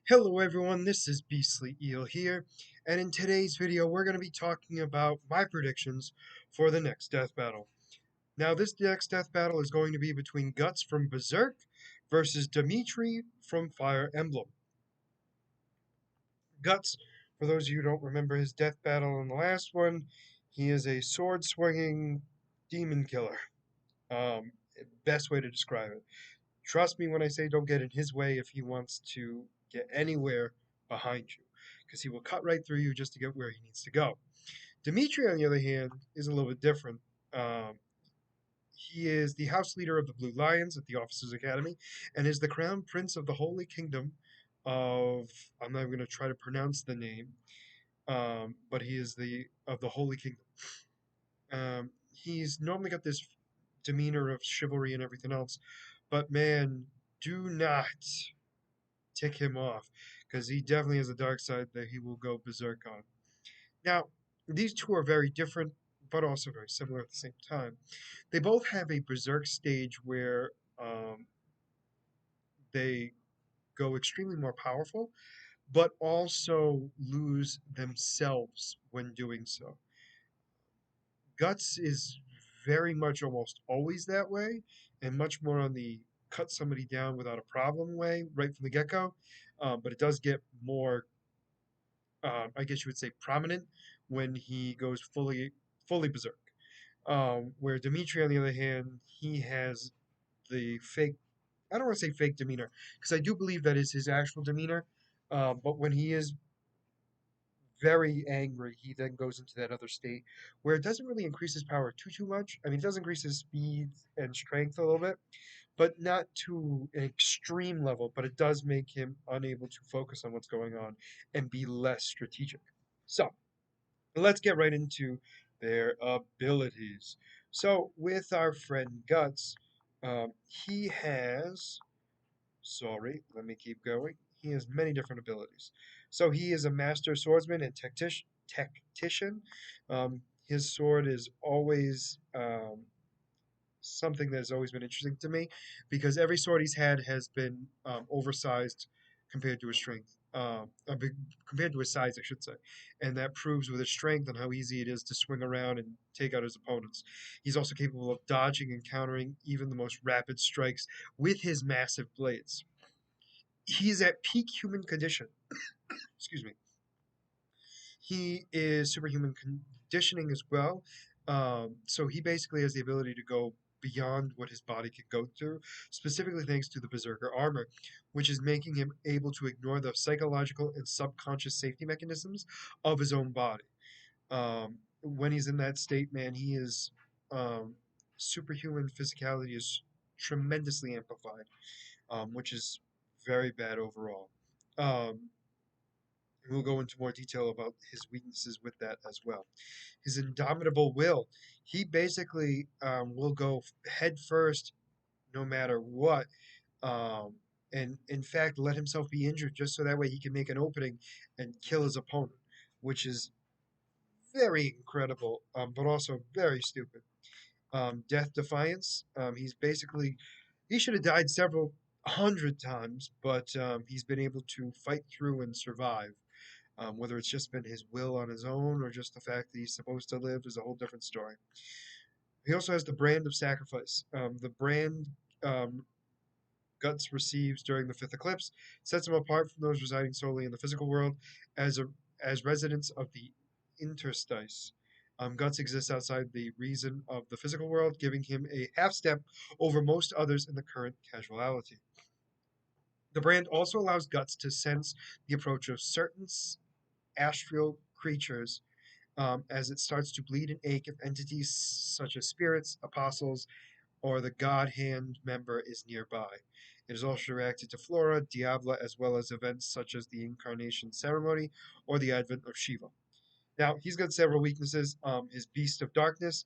Hello everyone, this is Beastly Eel here, and in today's video we're going to be talking about my predictions for the next death battle. Now this next death battle is going to be between Guts from Berserk versus Dimitri from Fire Emblem. Guts, for those of you who don't remember his death battle in the last one, he is a sword-swinging demon killer. Um, Best way to describe it. Trust me when I say don't get in his way if he wants to get anywhere behind you, because he will cut right through you just to get where he needs to go. Dimitri, on the other hand, is a little bit different. He is the house leader of the Blue Lions at the Officers Academy and is the crown prince of the Holy Kingdom of, I'm not going to try to pronounce the name, but he is the Holy Kingdom. He's normally got this demeanor of chivalry and everything else, but man, do not tick him off, because he definitely has a dark side that he will go berserk on. Now, these two are very different, but also very similar at the same time. They both have a berserk stage where they go extremely more powerful, but also lose themselves when doing so. Guts is very much almost always that way, and much more on the cut somebody down without a problem way right from the get go. But it does get more, I guess you would say, prominent when he goes fully berserk. Where Dimitri, on the other hand, he has the fake. I don't want to say fake demeanor because I do believe that is his actual demeanor. But when he is very angry, he then goes into that other state where it doesn't really increase his power too much. I mean, it does increase his speed and strength a little bit, but not to an extreme level. But it does make him unable to focus on what's going on and be less strategic. So let's get right into their abilities. So with our friend Guts, he has sorry, let me keep going. He has many different abilities. So he is a master swordsman and tactician. His sword is always something that has always been interesting to me because every sword he's had has been oversized compared to his strength. Compared to his size, I should say. And that proves with his strength and how easy it is to swing around and take out his opponents. He's also capable of dodging and countering even the most rapid strikes with his massive blades. He's at peak human condition. Excuse me. He is superhuman conditioning as well. So he basically has the ability to go beyond what his body could go through, specifically thanks to the Berserker armor, which is making him able to ignore the psychological and subconscious safety mechanisms of his own body. When he's in that state, man, he is superhuman physicality is tremendously amplified, which is very bad overall. Um, we'll go into more detail about his weaknesses with that as well. His indomitable will. He basically will go head first no matter what. Um, and in fact, let himself be injured just so that way he can make an opening and kill his opponent, which is very incredible, but also very stupid. Death Defiance. He should have died several hundred times, but he's been able to fight through and survive. Whether it's just been his will on his own or just the fact that he's supposed to live is a whole different story. He also has the brand of sacrifice. The brand um, Guts receives during the fifth eclipse sets him apart from those residing solely in the physical world as residents of the interstice. Guts exists outside the reason of the physical world, giving him a half step over most others in the current casuality. The brand also allows Guts to sense the approach of certain astral creatures as it starts to bleed and ache if entities such as spirits, apostles, or the God Hand member is nearby. It is also reacted to Flora, Diabla, as well as events such as the Incarnation Ceremony or the Advent of Shiva. Now, he's got several weaknesses. His Beast of Darkness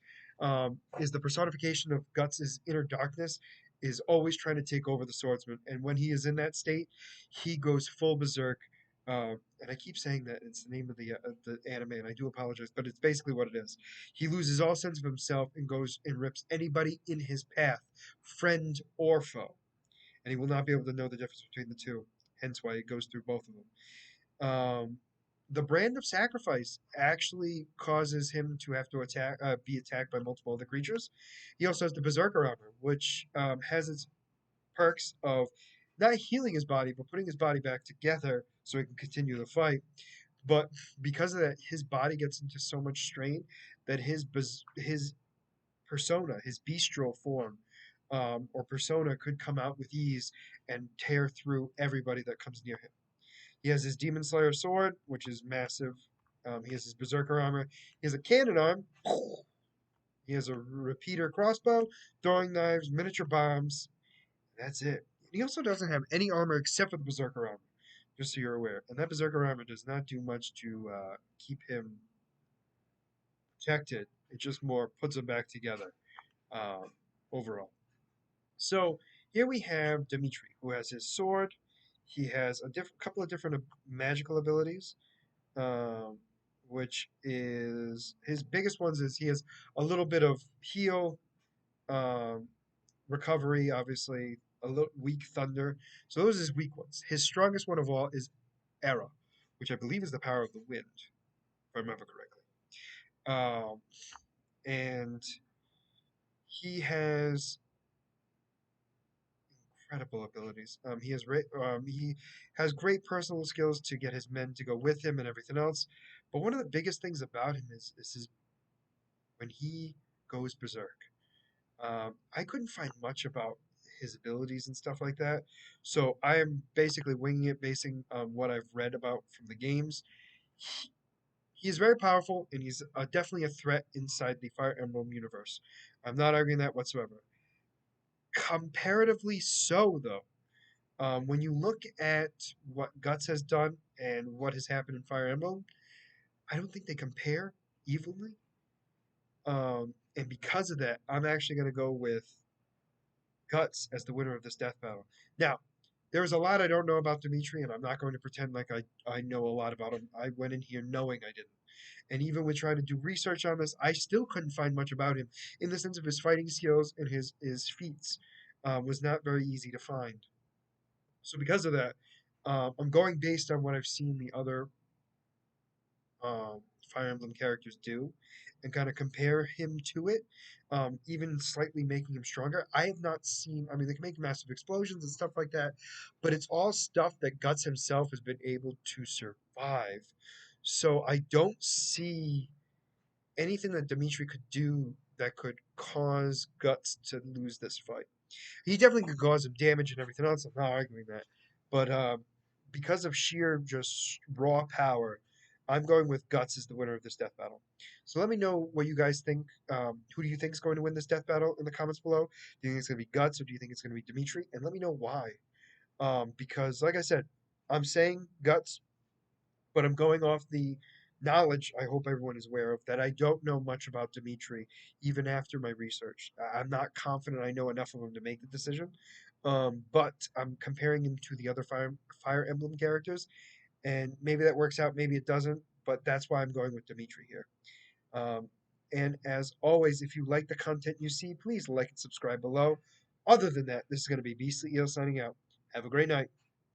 is the personification of Guts' inner darkness, is always trying to take over the swordsman. And when he is in that state, he goes full berserk. And I keep saying that it's the name of the anime, and I do apologize, but it's basically what it is. He loses all sense of himself and goes and rips anybody in his path, friend or foe. And he will not be able to know the difference between the two. hence why it goes through both of them. The brand of sacrifice actually causes him to have to be attacked by multiple other creatures. He also has the Berserker armor, which has its perks of not healing his body, but putting his body back together so he can continue the fight. But because of that, his body gets into so much strain that his persona, his bestial form, or persona could come out with ease and tear through everybody that comes near him. He has his Demon Slayer sword, which is massive. He has his Berserker armor. He has a cannon arm. He has a repeater crossbow, throwing knives, miniature bombs. That's it. He also doesn't have any armor except for the Berserker armor, just so you're aware. And that Berserker armor does not do much to keep him protected. It just more puts him back together uh, overall. So here we have Dimitri, who has his sword. He has a couple of different magical abilities, um, which is his biggest ones is he has a little bit of heal, um, recovery, obviously a little weak thunder. So those are his weak ones. His strongest one of all is Era, which I believe is the power of the wind, if I remember correctly. Um, and he has incredible abilities. He has great personal skills to get his men to go with him and everything else. But one of the biggest things about him is his when he goes berserk. I couldn't find much about his abilities and stuff like that, so I am basically winging it, basing on what I've read about from the games. He, he is very powerful, and he's definitely a threat inside the Fire Emblem universe. I'm not arguing that whatsoever. Comparatively so, though. When you look at what Guts has done and what has happened in Fire Emblem, I don't think they compare evenly. And because of that, I'm actually going to go with Guts as the winner of this death battle. Now, there's a lot I don't know about Dimitri, and I'm not going to pretend like I know a lot about him. I went in here knowing I didn't. And even with trying to do research on this, I still couldn't find much about him in the sense of his fighting skills and his feats was not very easy to find. So because of that, I'm going based on what I've seen the other Fire Emblem characters do, and kind of compare him to it, even slightly making him stronger. I have not seen. I mean, they can make massive explosions and stuff like that, but it's all stuff that Guts himself has been able to survive. So I don't see anything that Dimitri could do that could cause Guts to lose this fight. He definitely could cause him damage and everything else. I'm not arguing that, but because of sheer just raw power, I'm going with Guts as the winner of this death battle. So let me know what you guys think. Who do you think is going to win this death battle in the comments below? Do you think it's going to be Guts or do you think it's going to be Dimitri? And let me know why. Because like I said, I'm saying Guts, but I'm going off the knowledge I hope everyone is aware of that I don't know much about Dimitri, even after my research. I'm not confident I know enough of him to make the decision. But I'm comparing him to the other Fire Emblem characters, and maybe that works out, maybe it doesn't, but that's why I'm going with Dimitri here. Um, and as always, if you like the content you see, please like and subscribe below. Other than that, this is going to be Beastly Eel signing out. Have a great night.